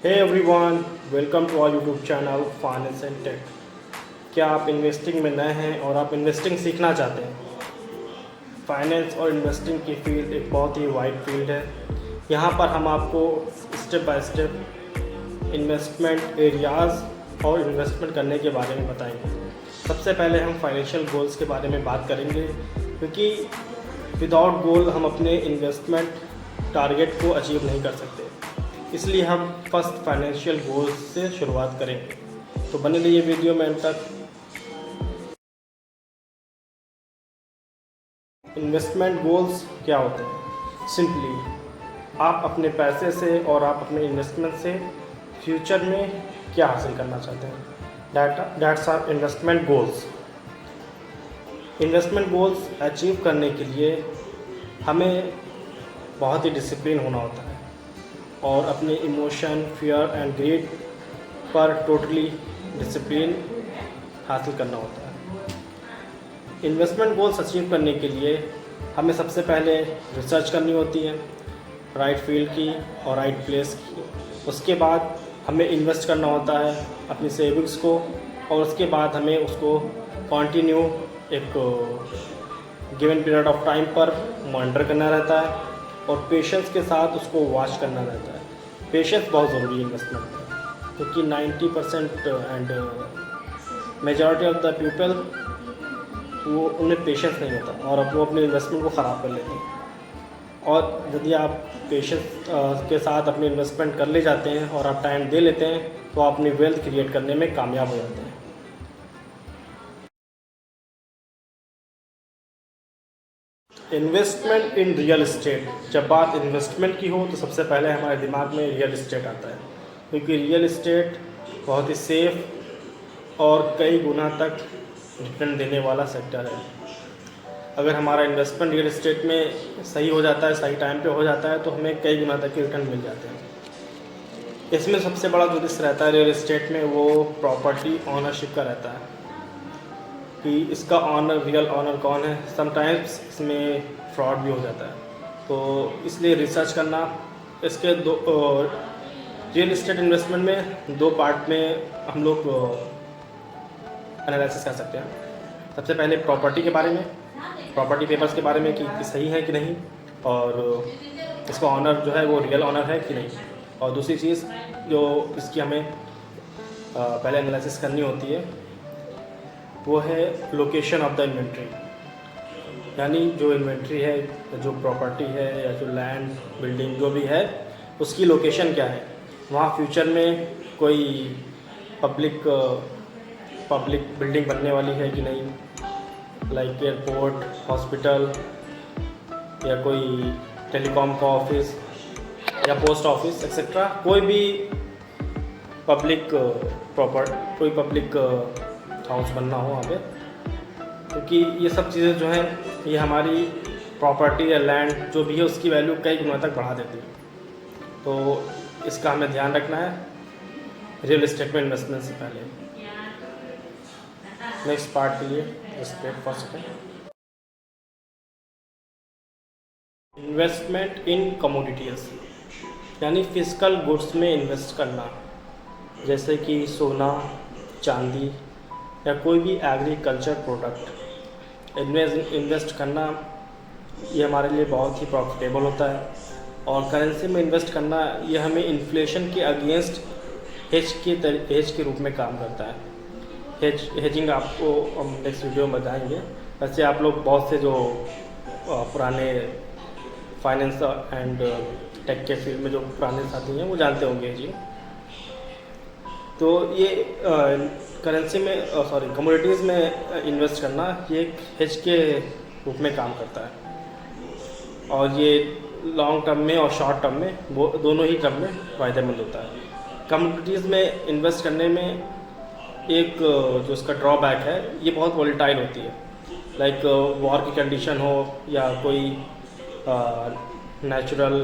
Hey everyone, welcome to our YouTube channel finance and tech. क्या आप investing में नए हैं और आप इन्वेस्टिंग सीखना चाहते हैं? फाइनेंस और इन्वेस्टिंग की फील्ड एक बहुत ही वाइड फील्ड है। यहाँ पर हम आपको step by step investment areas और इन्वेस्टमेंट करने के बारे में बताएंगे। सबसे पहले हम फाइनेंशियल गोल्स के बारे में बात करेंगे, क्योंकि विदाउट गोल हम अपने इन्वेस्टमेंट टारगेट को अचीव नहीं कर सकते। इसलिए हम फर्स्ट फाइनेंशियल गोल्स से शुरुआत करेंगे। तो बने रहिए वीडियो में अंत तक। इन्वेस्टमेंट गोल्स क्या होते हैं? सिंपली आप अपने पैसे से और आप अपने इन्वेस्टमेंट से फ्यूचर में क्या हासिल करना चाहते हैं, that's our investment goals. Investment goals achieve करने के लिए हमें बहुत ही डिसिप्लिन होना होता है और अपने इमोशन, फियर एंड ग्रीड पर टोटली डिसिप्लिन हासिल करना होता है। इन्वेस्टमेंट गोल्स अचीव करने के लिए हमें सबसे पहले रिसर्च करनी होती है, राइट फील्ड की और राइट प्लेस की। उसके बाद हमें इन्वेस्ट करना होता है अपनी सेविंग्स को, और उसके बाद हमें उसको कंटिन्यू एक गिवन पीरियड ऑफ टाइम पर मॉनिटर करना रहता है और पेशेंस के साथ उसको वॉच करना रहता है। पेशेंस बहुत ज़रूरी है इन्वेस्टमेंट में, क्योंकि 90% and majority of the people वो उन्हें पेशेंस नहीं होता और अब वो अपने इन्वेस्टमेंट को ख़राब कर लेते हैं। और यदि आप पेशेंस के साथ अपनी इन्वेस्टमेंट कर ले जाते हैं और आप टाइम दे लेते हैं तो आप अपनी वेल्थ क्रिएट करने में कामयाब हो जाते हैं। Investment in real estate. जब बात इन्वेस्टमेंट की हो तो सबसे पहले हमारे दिमाग में रियल इस्टेट आता है, क्योंकि रियल इस्टेट बहुत ही सेफ और कई गुना तक रिटर्न देने वाला सेक्टर है। अगर हमारा इन्वेस्टमेंट रियल इस्टेट में सही हो जाता है, सही टाइम पे हो जाता है, तो हमें कई गुना तक के रिटर्न मिल जाते हैं। इसमें सबसे बड़ा जो रिस्क रहता है रियल इस्टेट में, वो प्रॉपर्टी ऑनरशिप का रहता है कि इसका ऑनर, रियल ऑनर कौन है। समटाइम्स इसमें फ्रॉड भी हो जाता है, तो इसलिए रिसर्च करना। इसके दो रियल इस्टेट इन्वेस्टमेंट में दो पार्ट में हम लोग एनालिसिस कर सकते हैं। सबसे पहले प्रॉपर्टी के बारे में, प्रॉपर्टी पेपर्स के बारे में कि सही है कि नहीं, और इसका ऑनर जो है वो रियल ऑनर है कि नहीं। और दूसरी चीज़ जो इसकी हमें पहले एनालिसिस करनी होती है वो है लोकेशन ऑफ द इन्वेंट्री, यानी जो इन्वेंट्री है, जो प्रॉपर्टी है या जो लैंड, बिल्डिंग जो भी है, उसकी लोकेशन क्या है। वहाँ फ्यूचर में कोई पब्लिक बिल्डिंग बनने वाली है कि नहीं, लाइक एयरपोर्ट, हॉस्पिटल या कोई टेलीकॉम का ऑफिस या पोस्ट ऑफिस एक्सेट्रा। कोई भी पब्लिक कोई पब्लिक हाउस बनना हो वहाँ पे, क्योंकि ये सब चीज़ें जो हैं ये हमारी प्रॉपर्टी या लैंड जो भी है उसकी वैल्यू कई गुना तक बढ़ा देती है। तो इसका हमें ध्यान रखना है रियल इस्टेट में इन्वेस्टमेंट से पहले। नेक्स्ट पार्ट के लिए respect for second. Investment in commodities, यानी फिजिकल गुड्स में इन्वेस्ट करना, जैसे कि सोना, चांदी या कोई भी एग्रीकल्चर प्रोडक्ट इन्वेस्ट करना, ये हमारे लिए बहुत ही प्रॉफिटेबल होता है। और करेंसी में इन्वेस्ट करना ये हमें इन्फ्लेशन के अगेंस्ट हेज के रूप में काम करता है। हेजिंग आपको हम नेक्स्ट वीडियो में बताएंगे। वैसे आप लोग बहुत से जो पुराने फाइनेंस एंड टेक के फील्ड में जो पुराने साथी हैं वो जानते होंगे हेजिंग। तो ये करेंसी में कमोडिटीज़ में इन्वेस्ट करना ये एक हेज के रूप में काम करता है, और ये लॉन्ग टर्म में और शॉर्ट टर्म में वो दोनों ही टर्म में फ़ायदेमंद होता है। कमोडिटीज़ में इन्वेस्ट करने में एक जो इसका ड्रॉबैक है, ये बहुत वोलेटाइल होती है। लाइक वॉर की कंडीशन हो या कोई नेचुरल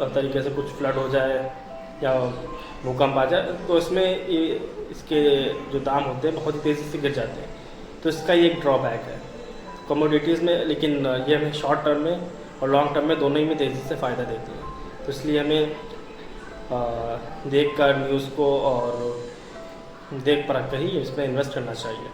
तरीके से कुछ फ्लड हो जाए या भूकंप आ जाए, तो इसमें इसके जो दाम होते हैं बहुत ही तेज़ी से गिर जाते हैं। तो इसका ये एक ड्रॉबैक है कमोडिटीज़ में। लेकिन ये हमें शॉर्ट टर्म में और लॉन्ग टर्म में दोनों ही में तेज़ी से फ़ायदा देती है। तो इसलिए हमें देख कर न्यूज़ को और देख परख कर ही इसमें इन्वेस्ट करना चाहिए।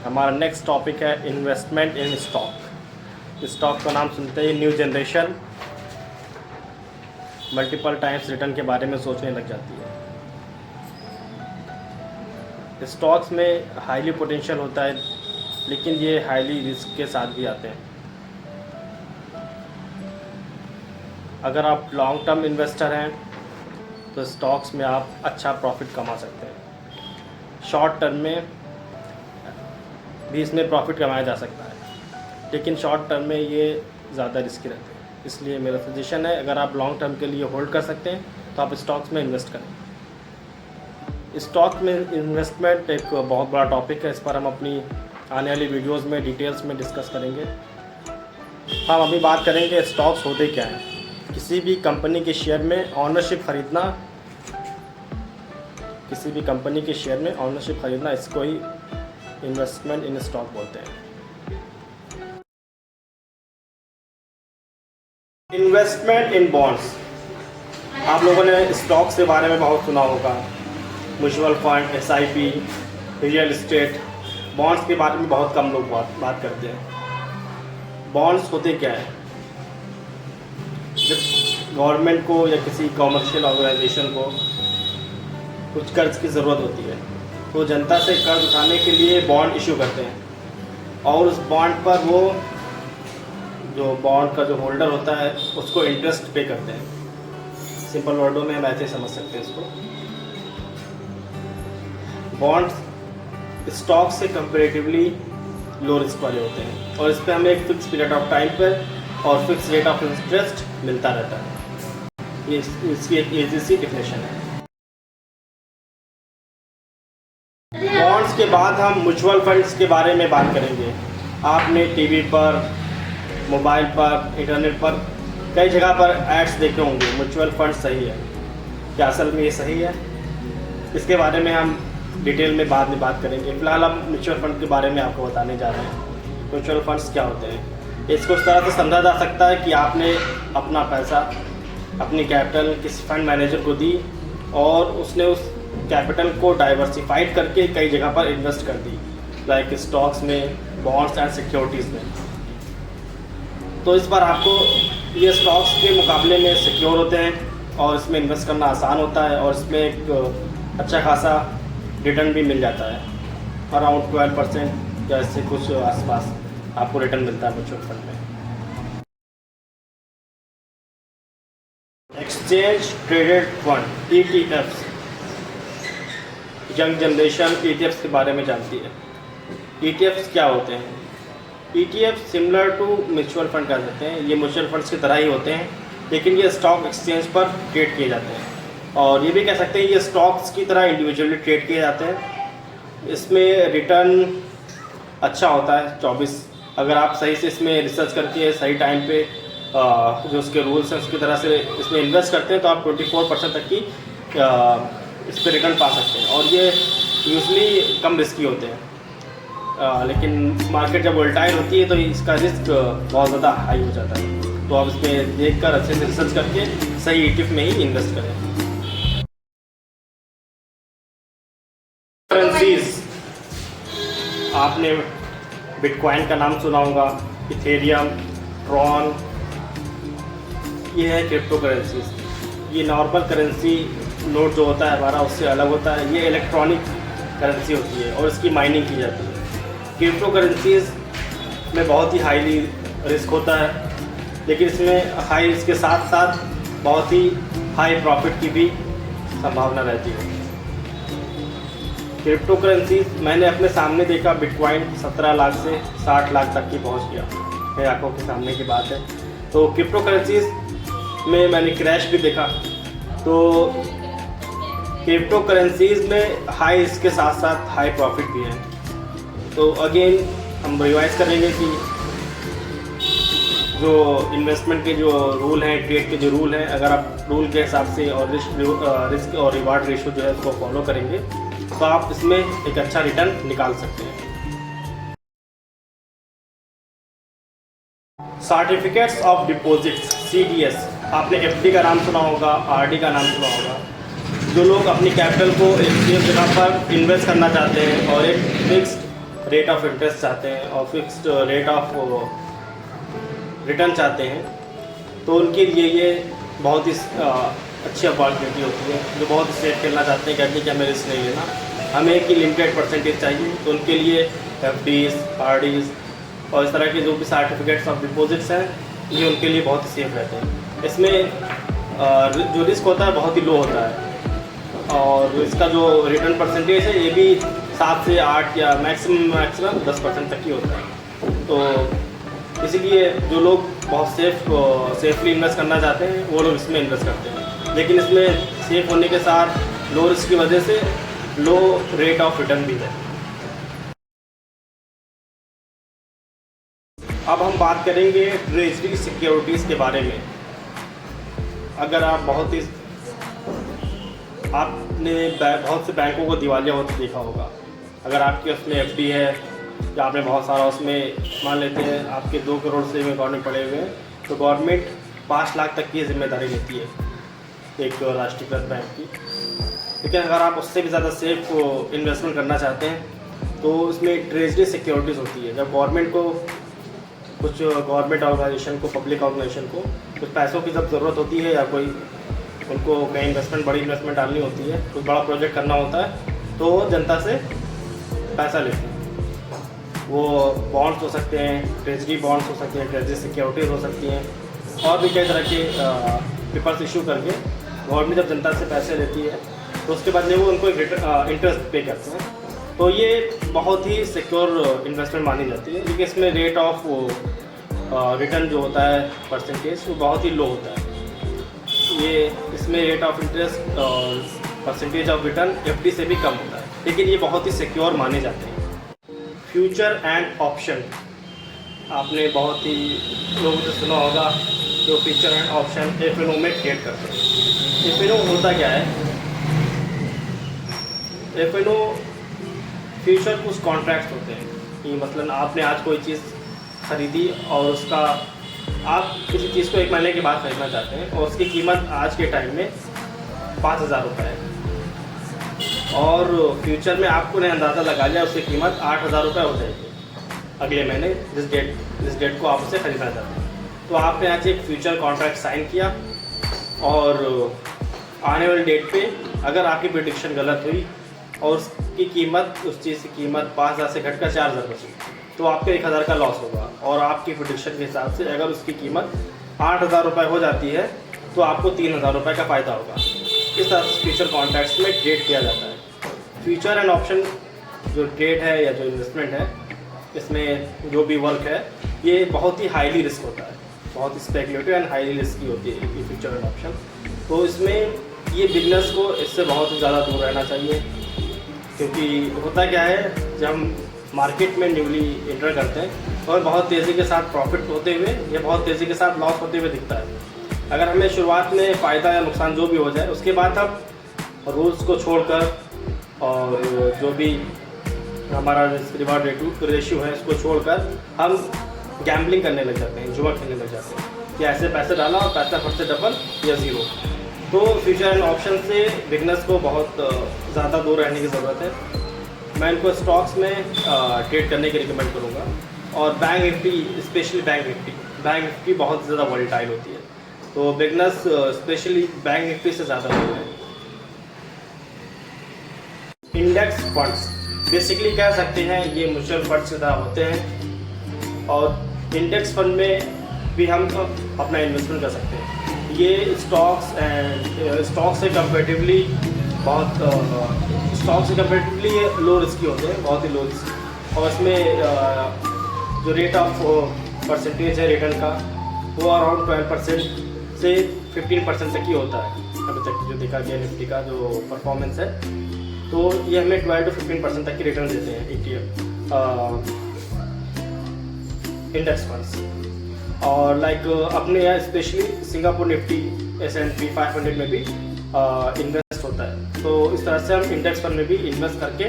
हमारा नेक्स्ट टॉपिक है इन्वेस्टमेंट इन स्टॉक। स्टॉक का नाम सुनते ही new generation multiple times return के बारे में सोचने लग जाती है। स्टॉक्स में हाईली पोटेंशियल होता है, लेकिन ये हाईली रिस्क के साथ भी आते हैं। अगर आप लॉन्ग टर्म इन्वेस्टर हैं तो स्टॉक्स में आप अच्छा प्रॉफिट कमा सकते हैं। शॉर्ट टर्म में भी इसमें प्रॉफिट कमाया जा सकता है, लेकिन शॉर्ट टर्म में ये ज़्यादा रिस्की रहते हैं। इसलिए मेरा सजेशन है, अगर आप लॉन्ग टर्म के लिए होल्ड कर सकते हैं तो आप स्टॉक्स में इन्वेस्ट करें। स्टॉक में इन्वेस्टमेंट एक बहुत बड़ा टॉपिक है, इस पर हम अपनी आने वाली वीडियोस में डिटेल्स में डिस्कस करेंगे। हम अभी बात करेंगे स्टॉक्स होते क्या हैं। किसी भी कंपनी के शेयर में ऑनरशिप खरीदना, किसी भी कंपनी के शेयर में ऑनरशिप खरीदना, इसको ही इन्वेस्टमेंट इन स्टॉक बोलते हैं। इन्वेस्टमेंट इन बॉन्ड्स, आप लोगों ने स्टॉक्स के बारे में बहुत सुना होगा। Mutual fund, SIP, real estate. Bonds के बारे में बहुत कम लोग बात करते हैं। बॉन्ड्स होते क्या है? जब गवर्नमेंट को या किसी कॉमर्शियल ऑर्गेनाइजेशन को कुछ कर्ज की ज़रूरत होती है तो जनता से कर्ज उठाने के लिए बॉन्ड इशू करते हैं, और उस बॉन्ड पर वो जो बॉन्ड का जो होल्डर होता है उसको इंटरेस्ट पे करते हैं। सिंपल वर्डों में हम ऐसे समझ सकते हैं इसको। बॉन्ड्स स्टॉक से कंपेरेटिवली लो रिस्क वाले होते हैं, और इस पर हमें एक फिक्स पीरियड ऑफ टाइम पर और फिक्स रेट ऑफ इंटरेस्ट मिलता रहता है। ये इसकी एक ईजी सी डिफिनेशन है। बॉन्ड्स के बाद हम म्यूचुअल फंड्स के बारे में बात करेंगे। आपने टीवी पर, मोबाइल पर, इंटरनेट पर कई जगह पर एड्स देखे होंगे, म्यूचुअल फंड सही है। क्या असल में ये सही है? इसके बारे में हम डिटेल में बाद में बात करेंगे। फिलहाल हम म्यूचुअल फंड के बारे में आपको बताने जा रहे हैं। म्यूचुअल फंड्स क्या होते हैं? इसको इस तरह से समझा जा सकता है कि आपने अपना पैसा, अपनी कैपिटल किसी फंड मैनेजर को दी और उसने उस कैपिटल को डाइवर्सिफाइड करके कई जगह पर इन्वेस्ट कर दी, लाइक स्टॉक्स में, बॉन्ड्स एंड सिक्योरिटीज़ में। तो इस पर आपको ये स्टॉक्स के मुकाबले में सिक्योर होते हैं और इसमें इन्वेस्ट करना आसान होता है, और इसमें एक अच्छा खासा रिटर्न भी मिल जाता है। अराउंड 12% या इससे कुछ आसपास आपको रिटर्न मिलता है म्यूचुअल फंड में। Exchange traded fund, ETFs। Young generation ETFs के बारे में जानती है। ETFs क्या होते हैं? ETF similar to mutual fund कह सकते हैं। ये म्यूचुअल फंड्स की तरह ही होते हैं, लेकिन ये स्टॉक एक्सचेंज पर ट्रेड किए जाते हैं, और ये भी कह सकते हैं ये स्टॉक्स की तरह इंडिविजुअली ट्रेड किए जाते हैं। इसमें रिटर्न अच्छा होता है 24, अगर आप सही से इसमें रिसर्च करके सही टाइम पे जो उसके रूल्स हैं उसकी तरह से इसमें इन्वेस्ट करते हैं तो आप 24% तक की इस पर रिटर्न पा सकते हैं, और ये यूजली कम रिस्की होते हैं। लेकिन मार्केट जब वोलेटाइल होती है तो इसका रिस्क बहुत ज़्यादा हाई हो जाता है, तो आप इसमें देखकर अच्छे से रिसर्च करके सही ETF में ही इन्वेस्ट करें। करेंसीज, आपने बिटकॉइन का नाम सुना होगा, इथेरियम, ट्रॉन, ये है क्रिप्टो करेंसीज। ये नॉर्मल करेंसी नोट जो होता है हमारा उससे अलग होता है, ये इलेक्ट्रॉनिक करेंसी होती है और इसकी माइनिंग की जाती है। क्रिप्टो करेंसीज में बहुत ही हाईली रिस्क होता है, लेकिन इसमें हाई रिस्क के साथ साथ बहुत ही हाई प्रॉफिट की भी संभावना रहती है। क्रिप्टो करेंसीज मैंने अपने सामने देखा, बिटकॉइन 17 लाख से 60 लाख तक की पहुंच गया, मेरी आंखों के सामने की बात है। तो क्रिप्टो करेंसीज में मैंने क्रैश भी देखा। तो क्रिप्टो करेंसीज में हाई रिस्क के साथ साथ हाई प्रॉफिट भी है। तो अगेन हम रिवाइज करेंगे कि जो इन्वेस्टमेंट के जो रूल हैं, ट्रेड के जो रूल हैं, अगर आप रूल के हिसाब से और रिस्क और रिवार्ड रेशो जो है उसको फॉलो करेंगे तो आप इसमें एक अच्छा रिटर्न निकाल सकते हैं। सर्टिफिकेट्स ऑफ डिपॉजिट्स CDS, आपने FD का नाम सुना होगा, RD का नाम सुना होगा। जो लोग अपनी कैपिटल को एक जगह पर इन्वेस्ट करना चाहते हैं और एक फिक्स्ड रेट ऑफ इंटरेस्ट चाहते हैं और फिक्स्ड रेट ऑफ रिटर्न चाहते हैं, तो उनके लिए ये बहुत ही अच्छी अपॉर्चुनिटी होती है। जो बहुत सेफ खेलना चाहते हैं, कहते हैं कि हमें रिस्क नहीं लेना, हमें एक ही लिमिटेड परसेंटेज चाहिए, तो उनके लिए FDs, RDs और इस तरह के जो भी सर्टिफिकेट्स ऑफ डिपॉजिट्स हैं, ये उनके लिए बहुत ही सेफ रहते हैं। इसमें जो रिस्क होता है बहुत ही लो होता है और इसका जो रिटर्न परसेंटेज है ये भी 7 से 8 या मैक्सिमम 10% तक ही होता है। तो इसीलिए जो लोग बहुत सेफली इन्वेस्ट करना चाहते हैं वो लोग इसमें इन्वेस्ट करते हैं, लेकिन इसमें सेफ होने के साथ लो रिस्क की वजह से लो रेट ऑफ रिटर्न भी है। अब हम बात करेंगे ट्रेजरी सिक्योरिटीज़ के बारे में। अगर आप आपने बहुत से बैंकों को दिवालिया होते देखा होगा। अगर आपके उसमें FD है या आपने बहुत सारा उसमें मान लेते हैं आपके 2 करोड़ से अकाउंट में पड़े हुए हैं, तो गवर्नमेंट 5 लाख तक की जिम्मेदारी लेती है एक राष्ट्रीयकृत बैंक की। लेकिन अगर आप उससे भी ज़्यादा सेफ इन्वेस्टमेंट करना चाहते हैं तो इसमें ट्रेजरी सिक्योरिटीज़ होती है। जब गवर्नमेंट को कुछ गवर्नमेंट ऑर्गेनाइजेशन को, पब्लिक ऑर्गेनाइजेशन को कुछ पैसों की जब ज़रूरत होती है या कोई उनको कहीं बड़ी इन्वेस्टमेंट डालनी होती है, कुछ बड़ा प्रोजेक्ट करना होता है, तो जनता से पैसा लेते हैं। वो बॉन्ड्स हो सकते हैं, ट्रेजरी बॉन्ड्स हो सकते हैं, ट्रेजरी सिक्योरिटीज़ हो सकती हैं और भी कई तरह के पेपर्स इशू करके गवर्नमेंट जब जनता से पैसे लेती है तो उसके बदले वो उनको एक इंटरेस्ट पे करते हैं। तो ये बहुत ही सिक्योर इन्वेस्टमेंट मानी जाती है। लेकिन इसमें रेट ऑफ रिटर्न जो होता है परसेंटेज वो बहुत ही लो होता है। ये इसमें रेट ऑफ इंटरेस्ट और परसेंटेज ऑफ रिटर्न FD से भी कम होता है, लेकिन ये बहुत ही सिक्योर माने जाते हैं। फ्यूचर एंड ऑप्शन, आपने बहुत ही लोगों से सुना होगा जो फ्यूचर एंड ऑप्शन FNO में ट्रेड करते हैं। FNO होता क्या है? FNO फ्यूचर कुछ कॉन्ट्रैक्ट्स होते हैं कि मतलब आपने आज कोई चीज़ खरीदी और उसका आप किसी चीज़ को 1 महीने के बाद खरीदना चाहते हैं और उसकी कीमत आज के टाइम में 5,000 रुपये है और फ्यूचर में आपको ने अंदाज़ा लगा लिया उसकी कीमत 8,000 रुपये हो जाएगी अगले महीने जिस डेट को आप उसे खरीदना चाहते हैं। तो आपने आज एक फ्यूचर कॉन्ट्रैक्ट साइन किया और आने वाली डेट पे अगर आपकी प्रेडिक्शन गलत हुई और उसकी कीमत, उस चीज़ की कीमत 5,000 से घटकर 4,000 बची, तो आपको 1,000 का लॉस होगा। और आपकी प्रेडिक्शन के हिसाब से अगर उसकी कीमत 8,000 रुपये हो जाती है तो आपको 3,000 रुपये का फ़ायदा होगा। इस तरह से फ्यूचर कॉन्ट्रैक्ट्स में ट्रेड किया जाता है। फ्यूचर एंड ऑप्शन जो ट्रेड है या जो इन्वेस्टमेंट है, इसमें जो भी वर्क है ये बहुत ही हाईली रिस्क होता है, बहुत ही स्पेकुलेटिव एंड हाईली रिस्की होती है ये फ्यूचर एंड ऑप्शन। तो इसमें ये बिजनेस को इससे बहुत ही ज़्यादा दूर रहना चाहिए, क्योंकि होता क्या है जब हम मार्केट में न्यूली एंटर करते हैं और बहुत तेज़ी के साथ प्रॉफिट होते हुए या बहुत तेज़ी के साथ लॉस होते हुए दिखता है। अगर हमें शुरुआत में फ़ायदा या नुकसान जो भी हो जाए, उसके बाद हम रूल्स को छोड़कर और जो भी हमारा रिवार्ड रेशियो है उसको छोड़कर हम गैम्बलिंग करने लग जाते हैं, जुआ खेलने लग जाते हैं कि ऐसे पैसे डाला और पैसा फिर से डबल या ज़ीरो। तो फ्यूचर एंड ऑप्शन से बिजनेस को बहुत ज़्यादा दूर रहने की ज़रूरत है। मैं इनको स्टॉक्स में ट्रेड करने की रिकमेंड करूँगा। और bank Nifty, specially bank Nifty बहुत ज़्यादा वॉलेटाइल होती है, तो बिजनेस स्पेशली बैंक निफ्टी से ज़्यादा दूर है। इंडेक्स फंड्स बेसिकली कह सकते हैं ये म्यूचुअल फंड्स की तरह होते हैं और इंडेक्स फंड में भी हम अपना इन्वेस्टमेंट कर सकते हैं। ये स्टॉक्स से कंपेरेटिवली लो रिस्की होते हैं, बहुत ही लो रिस्क। और इसमें जो रेट ऑफ परसेंटेज है रिटर्न का वो अराउंड 12% से 15% तक ही होता है अभी तक जो देखा गया निफ्टी का जो परफॉर्मेंस है। तो ये हमें 12 से 15% तक की रिटर्न देते हैं ETF इंडेक्स फंड्स। और अपने यहाँ स्पेशली सिंगापुर निफ्टी S&P 500 में भी इन्वेस्ट होता है। तो इस तरह से हम इंडेक्स फंड में भी इन्वेस्ट करके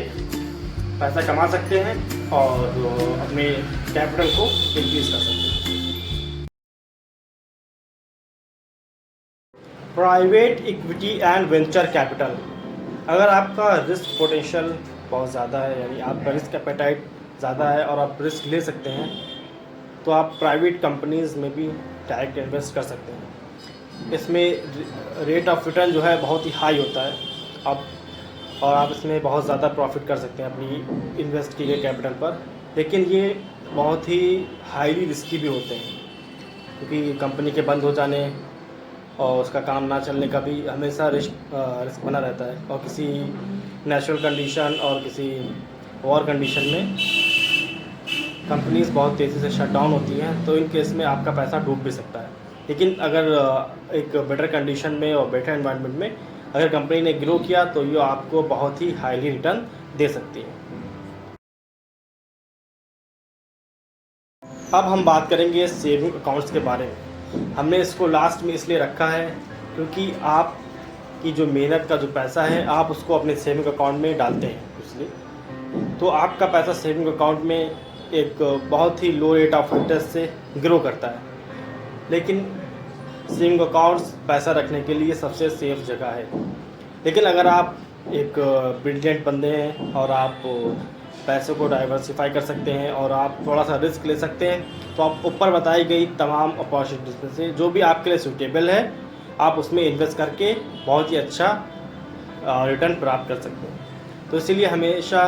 पैसा कमा सकते हैं और अपने कैपिटल को इंक्रीज कर सकते हैं। Private equity and venture capital. अगर आपका रिस्क पोटेंशियल बहुत ज़्यादा है, यानी आपका रिस्क एपेटाइट ज़्यादा है और आप रिस्क ले सकते हैं, तो आप प्राइवेट कंपनीज़ में भी डायरेक्ट इन्वेस्ट कर सकते हैं। इसमें रेट ऑफ रिटर्न जो है बहुत ही हाई होता है और आप इसमें बहुत ज़्यादा प्रॉफिट कर सकते हैं अपनी इन्वेस्ट किए गए कैपिटल पर। लेकिन ये बहुत ही हाईली रिस्की भी होते हैं, क्योंकि कंपनी के बंद हो जाने और उसका काम ना चलने का भी हमेशा रिस्क बना रहता है। और किसी नेचुरल कंडीशन और किसी वॉर कंडीशन में कंपनीज बहुत तेज़ी से शट डाउन होती हैं, तो इन केस में आपका पैसा डूब भी सकता है। लेकिन अगर एक बेटर कंडीशन में और बेटर एनवायरनमेंट में अगर कंपनी ने ग्रो किया, तो ये आपको बहुत ही हाईली रिटर्न दे सकती है। अब हम बात करेंगे सेविंग अकाउंट्स के बारे में। हमने इसको लास्ट में इसलिए रखा है क्योंकि आपकी जो मेहनत का जो पैसा है आप उसको अपने सेविंग अकाउंट में डालते हैं, इसलिए तो आपका पैसा सेविंग अकाउंट में एक बहुत ही लो रेट ऑफ इंटरेस्ट से ग्रो करता है। लेकिन सेविंग अकाउंट्स पैसा रखने के लिए सबसे सेफ जगह है। लेकिन अगर आप एक ब्रिलियंट बंदे हैं और आप पैसों को डाइवर्सिफाई कर सकते हैं और आप थोड़ा सा रिस्क ले सकते हैं, तो आप ऊपर बताई गई तमाम अपॉर्चुनिटीज़ में से जो भी आपके लिए सूटेबल है, आप उसमें इन्वेस्ट करके बहुत ही अच्छा रिटर्न प्राप्त कर सकते हैं। तो इसीलिए हमेशा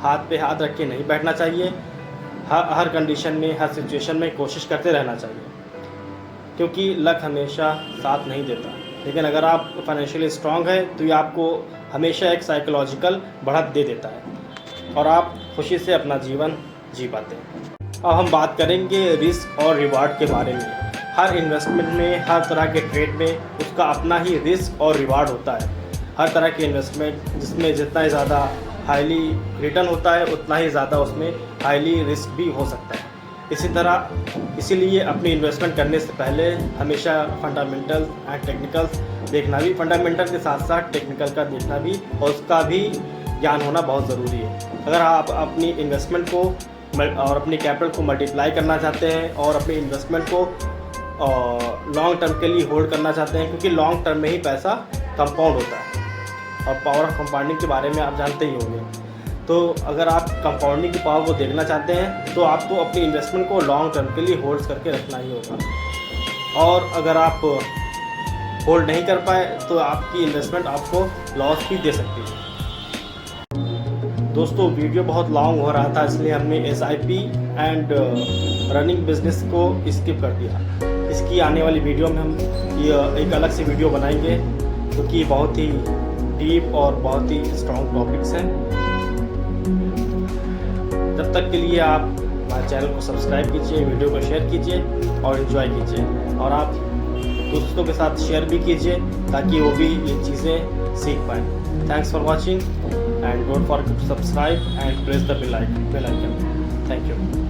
हाथ पे हाथ रख के नहीं बैठना चाहिए। हर कंडीशन में, हर सिचुएशन में कोशिश करते रहना चाहिए, क्योंकि लक हमेशा साथ नहीं देता। लेकिन अगर आप फाइनेंशियली स्ट्रांग हैं तो ये आपको हमेशा एक साइकोलॉजिकल बढ़त दे देता है और आप खुशी से अपना जीवन जी पाते हैं। अब हम बात करेंगे रिस्क और रिवार्ड के बारे में। हर इन्वेस्टमेंट में, हर तरह के ट्रेड में उसका अपना ही रिस्क और रिवार्ड होता है। हर तरह के इन्वेस्टमेंट जिसमें जितना ही ज़्यादा हाईली रिटर्न होता है, उतना ही ज़्यादा उसमें हाईली रिस्क भी हो सकता है। इसीलिए अपनी इन्वेस्टमेंट करने से पहले हमेशा फंडामेंटल एंड टेक्निकल्स देखना भी, फंडामेंटल के साथ साथ टेक्निकल का देखना भी और उसका भी ज्ञान होना बहुत ज़रूरी है। अगर आप अपनी इन्वेस्टमेंट को और अपनी कैपिटल को मल्टीप्लाई करना चाहते हैं और अपनी इन्वेस्टमेंट को लॉन्ग टर्म के लिए होल्ड करना चाहते हैं, क्योंकि लॉन्ग टर्म में ही पैसा कंपाउंड होता है और पावर ऑफ कंपाउंडिंग के बारे में आप जानते ही होंगे। तो अगर आप कंपाउंडिंग की पावर को देखना चाहते हैं तो आपको अपनी इन्वेस्टमेंट को लॉन्ग टर्म के लिए होल्ड करके रखना ही होगा। और अगर आप होल्ड नहीं कर पाए तो आपकी इन्वेस्टमेंट आपको लॉस भी दे सकती है। दोस्तों, वीडियो बहुत लॉन्ग हो रहा था, इसलिए हमने SIP एंड रनिंग बिजनेस को स्किप कर दिया। इसकी आने वाली वीडियो में हम ये एक अलग से वीडियो बनाएंगे, क्योंकि बहुत ही डीप और बहुत ही स्ट्रॉन्ग टॉपिक्स हैं। जब तक के लिए आप हमारे चैनल को सब्सक्राइब कीजिए, वीडियो को शेयर कीजिए और एंजॉय कीजिए, और आप दोस्तों के साथ शेयर भी कीजिए ताकि वो भी ये चीज़ें सीख पाएँ। Thanks for watching and don't forget to subscribe and press the bell icon. Thank you.